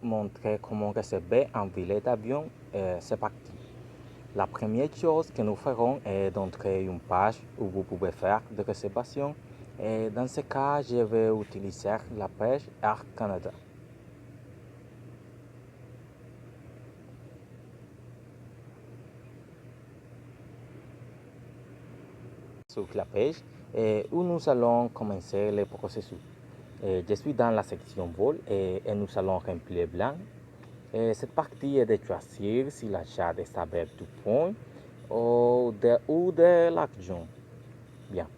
montrer comment réserver un billet d'avion. C'est parti. La première chose que nous ferons est d'entrer une page où vous pouvez faire des réservations. Et dans ce cas, je vais utiliser la page Air Canada. Sur la page où nous allons commencer le processus. Je suis dans la section vol et nous allons remplir blanc. Cette partie est de choisir si l'achat est avec du point ou de l'argent. Bien.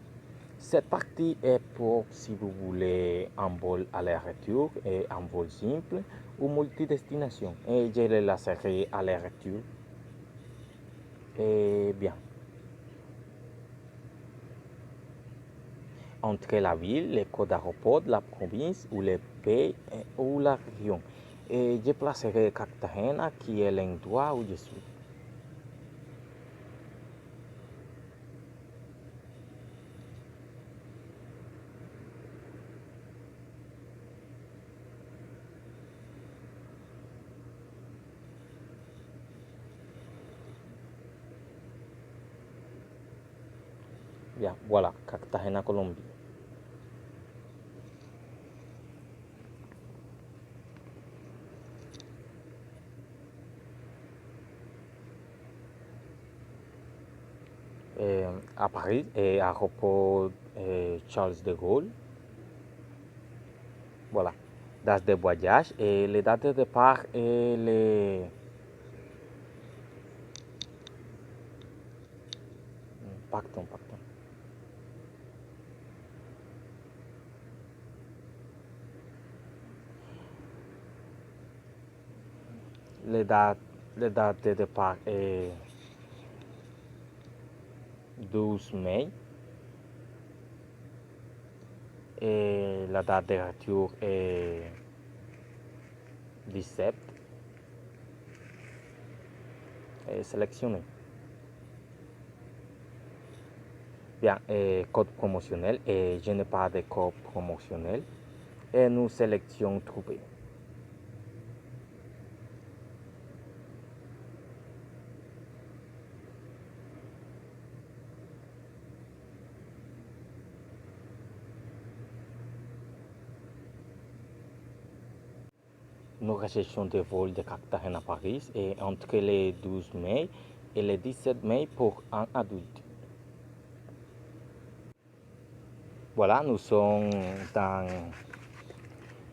Cette partie est pour si vous voulez un vol aller-retour et un vol simple ou multidestination. Et je le laisserai aller-retour. Et bien. Entre la ville, le code d'aéroport, la province ou le pays ou la région. Et je placerai Cartagena qui est l'endroit où je suis. Bien, voilà, Cartagena, Colombie. À Paris, et aéroport Charles de Gaulle. Voilà. Date de voyage et les dates de départ et les. Pardon. Les dates, les dates de départ est 12 mai et la date de retour est 17. Et sélectionné. Bien, code promotionnel et je n'ai pas de code promotionnel et nous sélectionnons trouver. Nous recherchons des vols de Cartagena à Paris et entre les 12 mai et le 17 mai pour un adulte. Voilà, nous sommes dans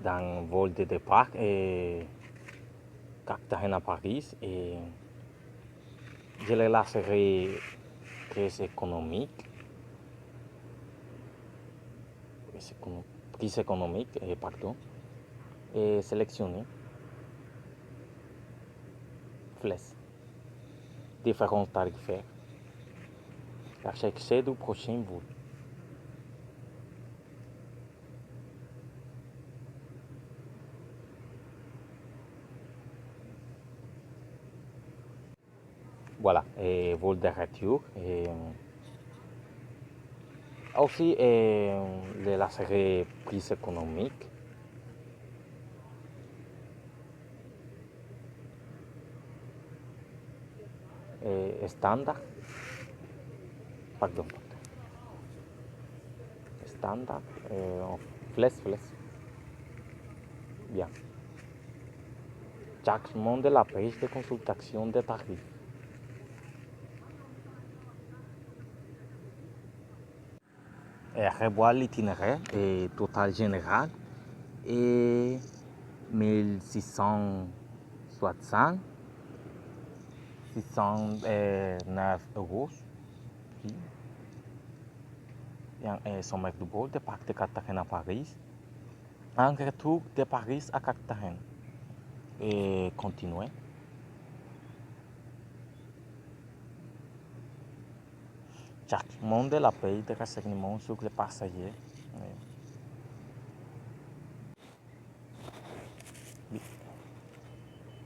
un vol de départ et Cartagena à Paris et je le laisserai très économique. Prise économique, pardon, et sélectionner flèche, différents tarifaires, à chercher du prochain vol. Voilà, et vol de retour. Et aussi, la série prise économique. Standard, pardon, standard, flèche, bien. Changement de la page de consultation des tarifs. Revoir l'itinéraire total général et 1660, 609 euros. Bien, sommet du vol de Parc de Cartagena à Paris. Un retour de Paris à Cartagena. Et continuer. Changement de la paye de renseignement sur les passagers.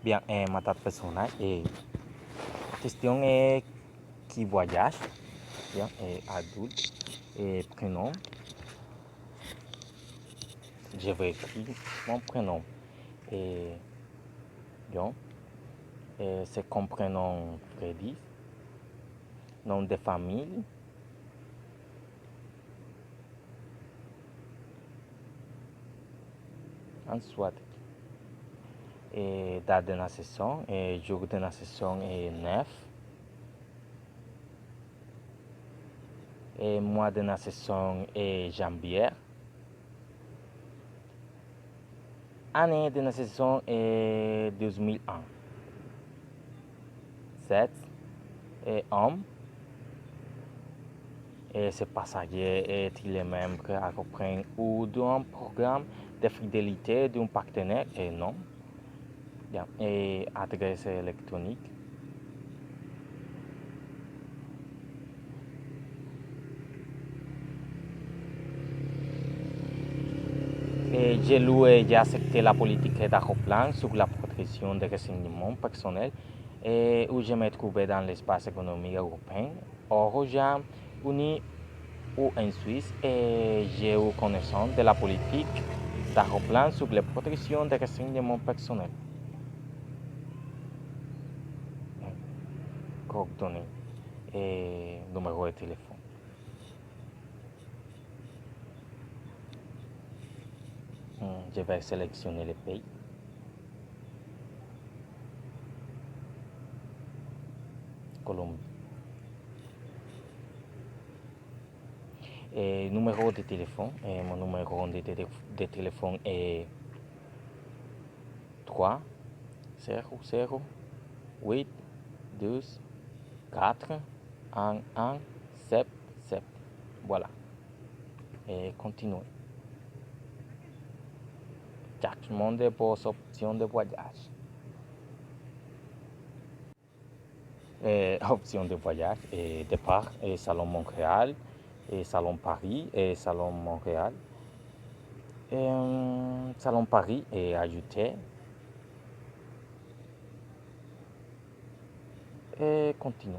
Bien, ma date personnelle et question est qui voyage, bien, adulte, et prénom. Je vais écrire mon prénom. Et Lyon. C'est comme prénom Freddy, nom de famille. Ensuite, date de naissance, jour de naissance est 9. Mois de naissance est janvier. Année de naissance est 2001. 7. Homme. Ce passager est-il membre accompagnant ou d'un programme de fidélité d'un partenaire? Non. Bien. Et adresse électronique. J'ai lu et j'ai accepté la politique d'Aéroplan sur la protection des renseignements personnels où je me trouvais dans l'espace économique européen, au Royaume-Uni ou en Suisse, et j'ai eu connaissance de la politique d'Aéroplan sur la protection des renseignements personnels. Coordonnées et numéro de téléphone. Je vais sélectionner le pays. Colombie. Numéro de téléphone. Mon numéro de téléphone est 3 0 0 8 12 4 1 1 7 7. Voilà. Et continuez. Chargement de vos options de voyage. Options de voyage, départ, Salon Montréal, Salon Paris, Salon Montréal. Salon Paris est ajouté. Et continue.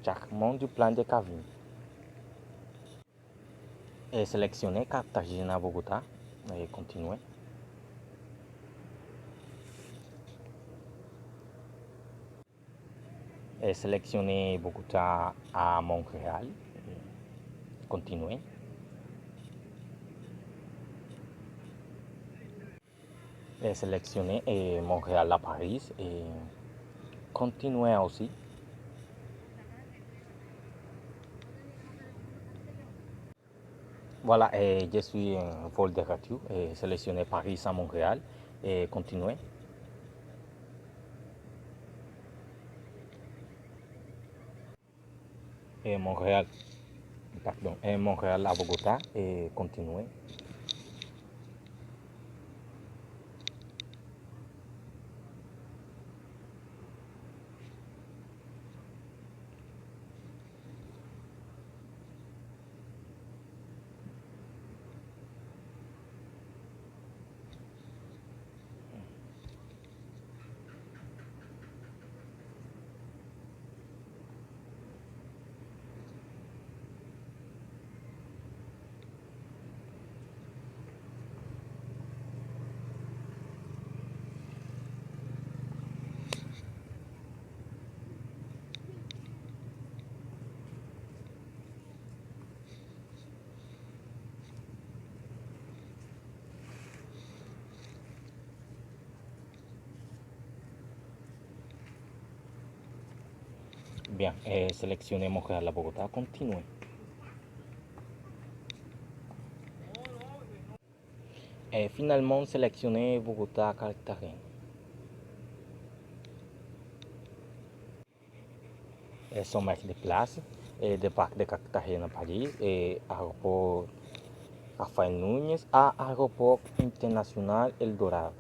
Chargement du plan de cabine. Et sélectionnez Cartagena Bogota. Et continuez. Et sélectionnez Bogota à Montréal. Continuez. Et sélectionnez Montréal à Paris. Et continuez aussi. Voilà, je suis en vol de retour. Sélectionnez Paris à Montréal. Et continuez. Et Montréal, pardon, et Montréal à Bogota. Et continuez. Bien, sélectionnez Montréal à Bogota. Continuez. Et finalement, sélectionnez Bogota à Cartagena. Sommet de place, de parc de Cartagena, Paris, et aéroport Rafael Núñez à aéroport international Eldorado.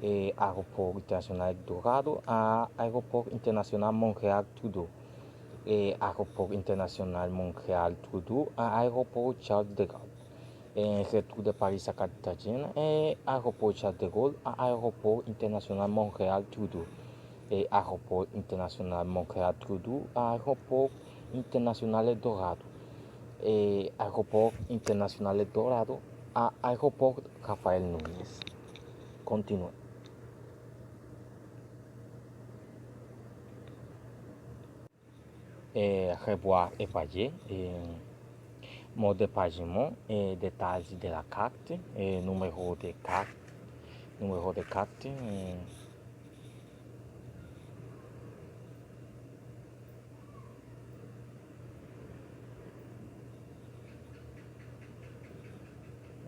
Et aéroport international Eldorado à aéroport international Montréal Trudeau. Et aéroport international Montréal Trudeau à aéroport Charles de Gaulle. Et retour de Paris à Cartagena et aéroport Charles de Gaulle à aéroport international Montréal Trudeau. Et aéroport international Montréal Trudeau à aéroport international Eldorado. Et aéroport international Eldorado à aéroport Rafael Núñez. continuez. Revoir et payer. Mode de paiement, détails de la carte, numéro de carte.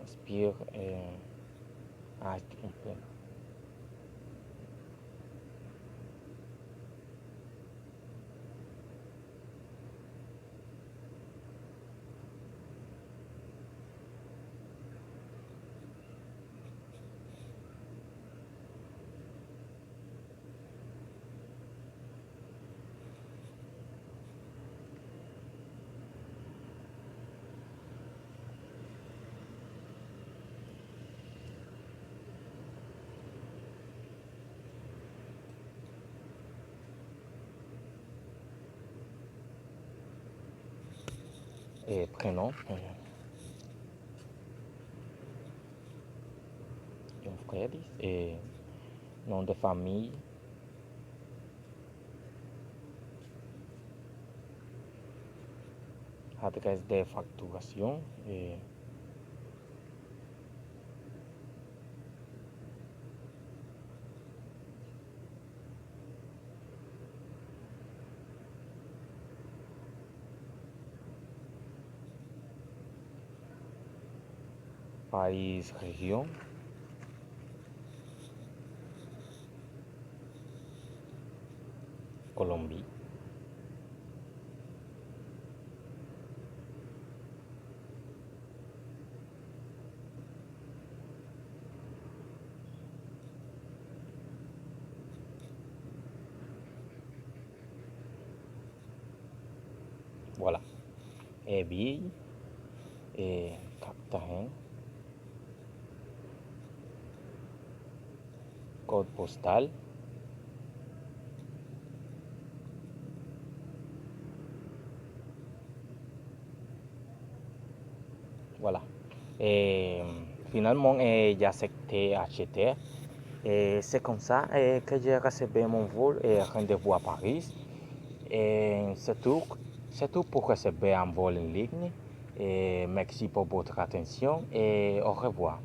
Inspire. Un peu. Prénom, John Freddy, nom de famille, adresse de facturation, pays, région, Colombie. Voilà. Ville, Cartagena, code postal, voilà. Et finalement, j'ai accepté acheter. Et c'est comme ça que j'ai réservé mon vol et rendez-vous à Paris. Et c'est tout pour réserver un vol en ligne. Et merci pour votre attention et au revoir.